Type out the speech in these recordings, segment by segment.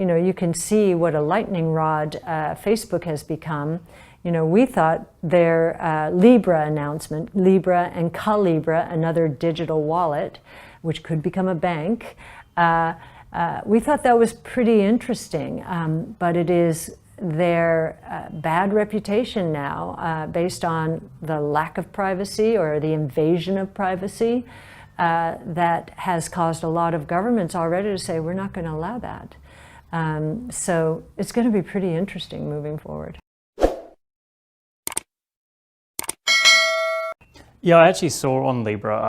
you can see what a lightning rod Facebook has become. We thought their Libra announcement, Libra and Calibra, another digital wallet, which could become a bank, we thought that was pretty interesting, but it is their bad reputation now, based on the lack of privacy or the invasion of privacy, that has caused a lot of governments already to say, we're not going to allow that. So it's going to be pretty interesting moving forward. Yeah, I actually saw on Libra,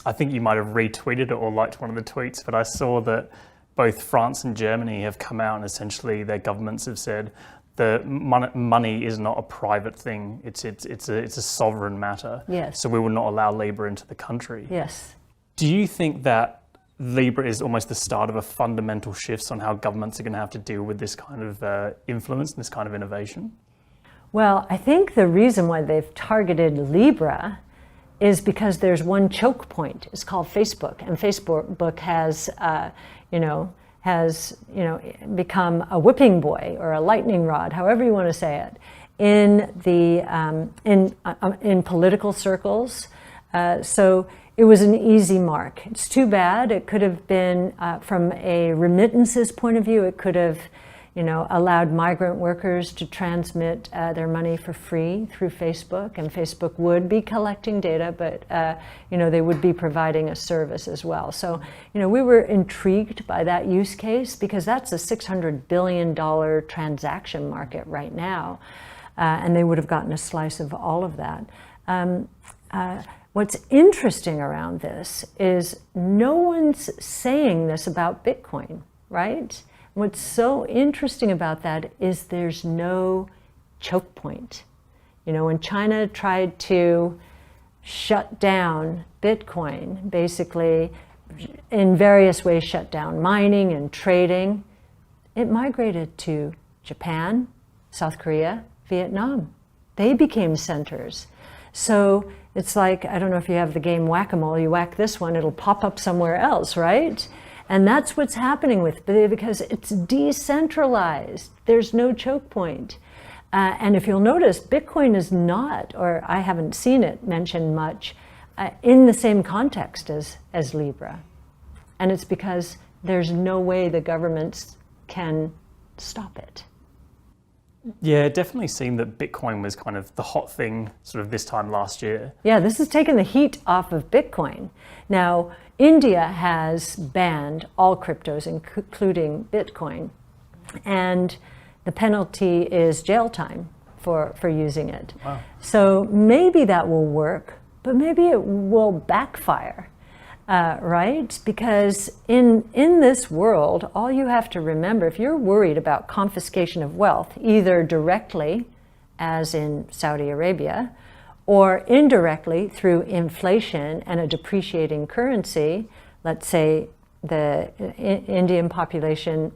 I think you might have retweeted it or liked one of the tweets, but I saw that both France and Germany have come out and essentially their governments have said the money is not a private thing. It's a sovereign matter. Yes. So we will not allow Libra into the country. Yes. Do you think that Libra is almost the start of a fundamental shift on how governments are going to have to deal with this kind of influence and this kind of innovation? Well, I think the reason why they've targeted Libra is because there's one choke point. It's called Facebook, and Facebook has, become a whipping boy or a lightning rod, however you want to say it, in political circles. So it was an easy mark. It's too bad. It could have been, from a remittances point of view, it could have allowed migrant workers to transmit their money for free through Facebook, and Facebook would be collecting data, but they would be providing a service as well. So we were intrigued by that use case because that's a $600 billion transaction market right now, and they would have gotten a slice of all of that. What's interesting around this is no one's saying this about Bitcoin, right? What's so interesting about that is there's no choke point. When China tried to shut down Bitcoin, basically in various ways shut down mining and trading, it migrated to Japan, South Korea, Vietnam. They became centers. So it's like, I don't know if you have the game Whack-A-Mole, you whack this one, it'll pop up somewhere else, right? And that's what's happening with it because it's decentralized. There's no choke point. And if you'll notice, Bitcoin is not, or I haven't seen it mentioned much, in the same context as Libra. And it's because there's no way the governments can stop it. Yeah, it definitely seemed that Bitcoin was kind of the hot thing sort of this time last year. Yeah, this has taken the heat off of Bitcoin. Now, India has banned all cryptos, including Bitcoin, and the penalty is jail time for using it. Wow. So maybe that will work, but maybe it will backfire, right? Because in this world, all you have to remember, if you're worried about confiscation of wealth, either directly, as in Saudi Arabia, or indirectly through inflation and a depreciating currency, let's say the Indian population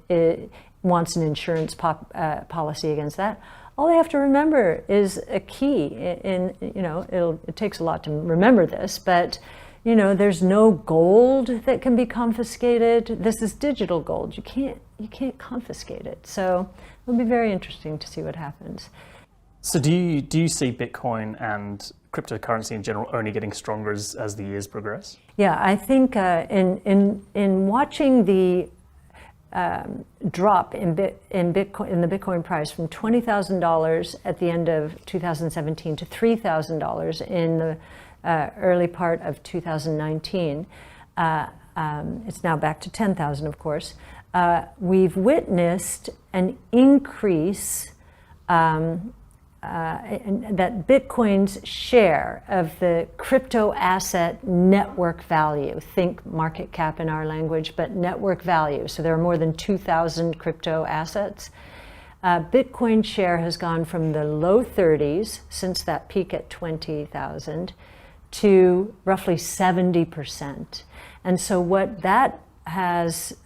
wants an insurance policy against that, all they have to remember is a key. It takes a lot to remember this, but there's no gold that can be confiscated. This is digital gold. You can't confiscate it. So it'll be very interesting to see what happens. So do you see Bitcoin and cryptocurrency in general only getting stronger as the years progress? Yeah, I think in watching the drop in the Bitcoin price from $20,000 at the end of 2017 to $3,000 in the early part of 2019, it's now back to 10,000, of course. We've witnessed an increase that Bitcoin's share of the crypto asset network value, think market cap in our language, but network value. So there are more than 2,000 crypto assets. Bitcoin's share has gone from the low 30s since that peak at 20,000 to roughly 70%. And so what that has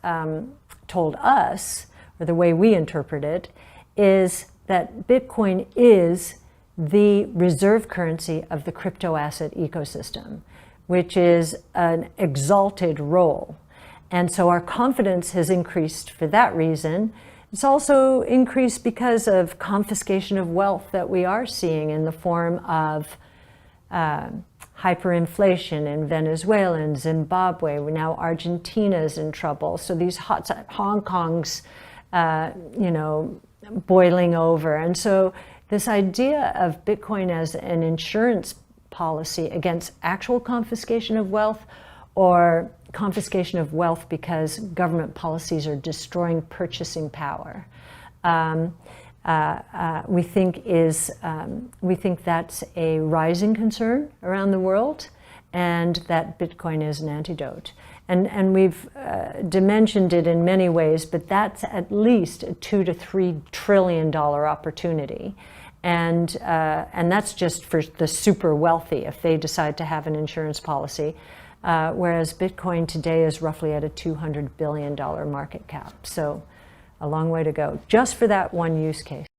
told us, or the way we interpret it, is that Bitcoin is the reserve currency of the crypto asset ecosystem, which is an exalted role. And so our confidence has increased for that reason. It's also increased because of confiscation of wealth that we are seeing in the form of hyperinflation in Venezuela and Zimbabwe. Now Argentina's in trouble. So these Hong Kong's, boiling over. And so this idea of Bitcoin as an insurance policy against actual confiscation of wealth, or confiscation of wealth because government policies are destroying purchasing power, we think that's a rising concern around the world, and that Bitcoin is an antidote. And we've dimensioned it in many ways, but that's at least a $2 to $3 trillion opportunity. And that's just for the super wealthy if they decide to have an insurance policy. Whereas Bitcoin today is roughly at a $200 billion market cap. So a long way to go, just for that one use case.